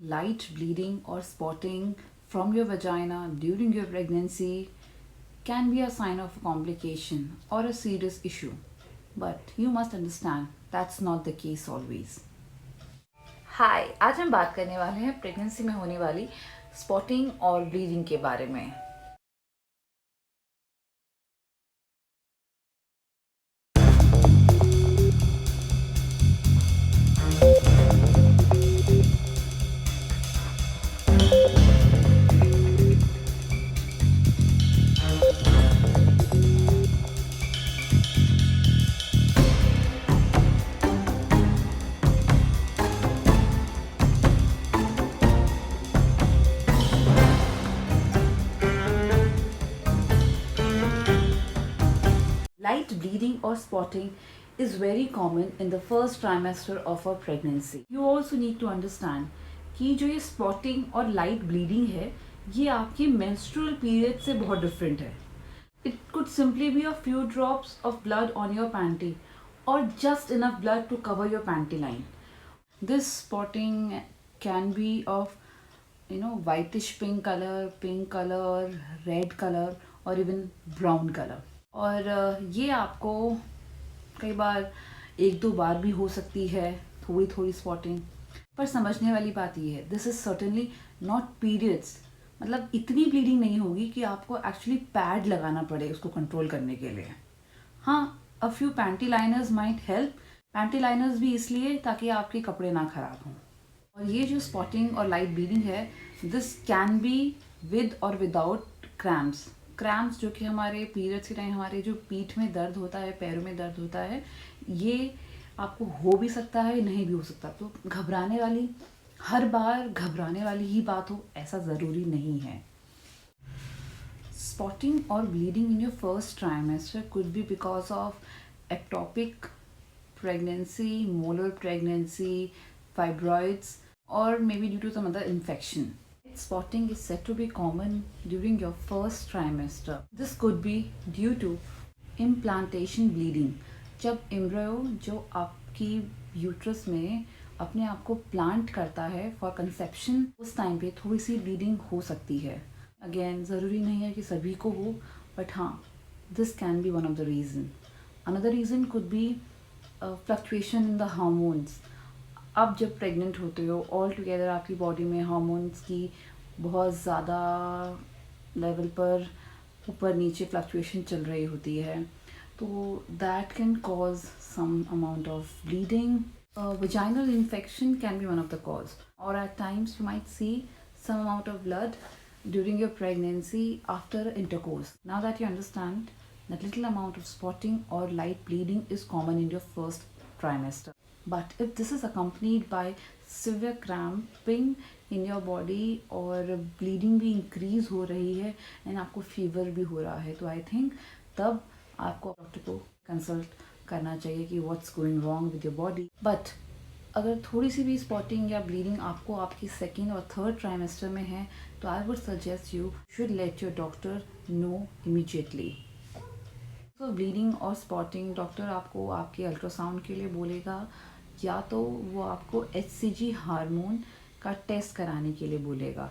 Light bleeding or spotting from your vagina during your pregnancy can be a sign of a complication or a serious issue. But you must understand that's not the case always. हाय, आज हम बात करने वाले हैं pregnancy में होने वाली spotting और ब्लीडिंग के बारे में। Light bleeding or spotting is very common in the first trimester of a pregnancy. You also need to understand कि जो ये spotting और light bleeding है ये आपकी menstrual period से बहुत different है. It could simply be a few drops of blood on your panty or just enough blood to cover your panty line. This spotting can be of whitish pink color, red color or even brown color. और ये आपको कई बार एक दो बार भी हो सकती है थोड़ी थोड़ी स्पॉटिंग, पर समझने वाली बात ये है this is certainly not periods. मतलब इतनी ब्लीडिंग नहीं होगी कि आपको एक्चुअली पैड लगाना पड़े उसको कंट्रोल करने के लिए। हाँ, a few panty liners might help. Panty liners भी इसलिए ताकि आपके कपड़े ना खराब हों। और ये जो स्पॉटिंग और लाइट ब्लीडिंग है दिस कैन बी विद और विदाउट क्रैम्प्स। क्रैम्प्स जो कि हमारे पीरियड्स के टाइम हमारे जो पीठ में दर्द होता है, पैरों में दर्द होता है, ये आपको हो भी सकता है, नहीं भी हो सकता। तो हर बार घबराने वाली ही बात हो ऐसा ज़रूरी नहीं है। स्पॉटिंग और bleeding in your first trimester could be because of ectopic pregnancy, molar pregnancy, fibroids, or maybe due to some other infection. Spotting is said to be common during your first trimester. This could be due to implantation bleeding. जब embryo जो आपकी uterus में अपने आप को plant करता है for conception, उस टाइम पे थोड़ी सी ब्लीडिंग हो सकती है। अगेन ज़रूरी नहीं है कि सभी को हो, बट हाँ, this can be one of the reason. Another reason could be fluctuation in the hormones. आप जब प्रेग्नेंट होते हो ऑल टुगेदर आपकी बॉडी में हार्मोन्स की बहुत ज़्यादा लेवल पर ऊपर नीचे फ्लक्चुएशन चल रही होती है, तो that can cause some amount of bleeding. Vaginal infection can be one of the cause, or at times you might see some amount of blood during your pregnancy after intercourse. Now that you understand that little amount of spotting or light bleeding is common in your first trimester. But if this is accompanied by severe cramping in your body और bleeding भी increase हो रही है and आपको fever भी हो रहा है, तो I think तब आपको डॉक्टर को कंसल्ट करना चाहिए कि what's going wrong with your body. But अगर थोड़ी सी भी स्पॉटिंग या ब्लीडिंग आपको आपकी सेकेंड और थर्ड ट्राइमेस्टर में है, तो I would suggest you should let your doctor know immediately. तो ब्लीडिंग और स्पॉटिंग डॉक्टर आपको आपके अल्ट्रासाउंड के लिए बोलेगा, या तो वो आपको HCG हार्मोन का टेस्ट कराने के लिए बोलेगा।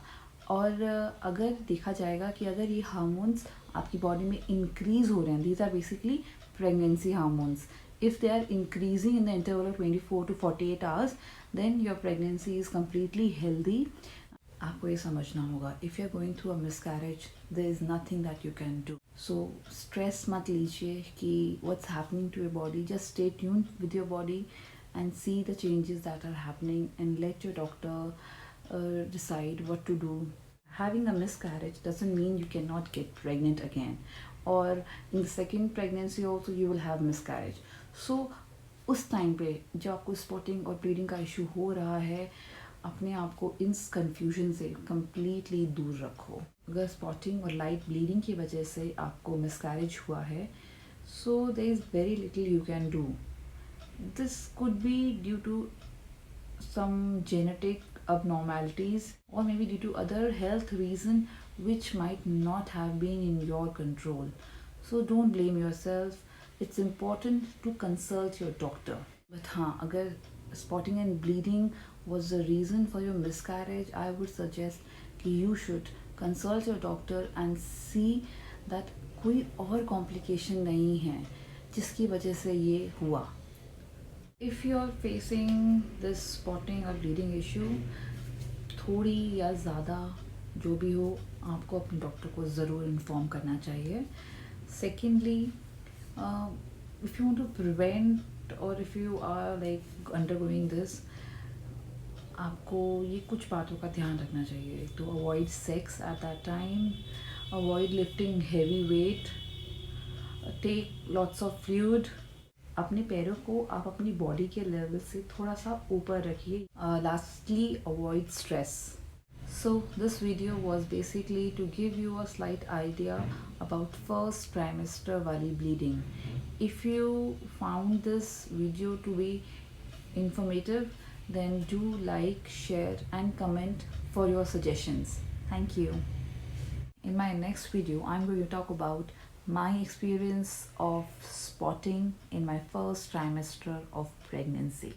और अगर देखा जाएगा कि अगर ये हार्मोन्स आपकी बॉडी में इंक्रीज़ हो रहे हैं, these are basically pregnancy hormones, if they are increasing in the interval of 24 to 48 hours, then your pregnancy is completely healthy. आपको ये समझना होगा, if you are going through a miscarriage, there is nothing that you can do. So stress मत लीजिए कि what's happening to your body. Just stay tuned with your body and see the changes that are happening and let your doctor decide what to do. Having a miscarriage doesn't mean you cannot get pregnant again, or in the second pregnancy also you will have miscarriage. So उस time पे जब आपको spotting और bleeding का issue हो रहा है, अपने आप को इस कन्फ्यूजन से कम्प्लीटली दूर रखो। अगर स्पॉटिंग और लाइट ब्लीडिंग की वजह से आपको मिसकैरेज हुआ है, so there is very little you can do. This could be due to some genetic abnormalities or maybe due to other health reason which might not have been in your control. So don't blame yourself. It's important to consult your doctor. But हाँ, अगर spotting and bleeding was the reason for your miscarriage, I would suggest कि you should consult your doctor and see that कोई और complication नहीं है जिसकी वजह से ये हुआ. If you are facing this spotting or bleeding issue, थोड़ी या ज़्यादा जो भी हो, आपको अपने डॉक्टर को ज़रूर इन्फॉर्म करना चाहिए. Secondly, if you want to prevent or if you are like undergoing this, आपको ये कुछ बातों का ध्यान रखना चाहिए. तो avoid sex at that time, avoid lifting heavy weight, take lots of fluid. अपने पैरों को आप अपनी बॉडी के लेवल से थोड़ा सा ऊपर रखिए. Lastly, avoid stress. So this video was basically to give you a slight idea about first trimester wali bleeding. If you found this video to be informative, then do like, share and comment for your suggestions. Thank you. In my next video, I'm going to talk about my experience of spotting in my first trimester of pregnancy.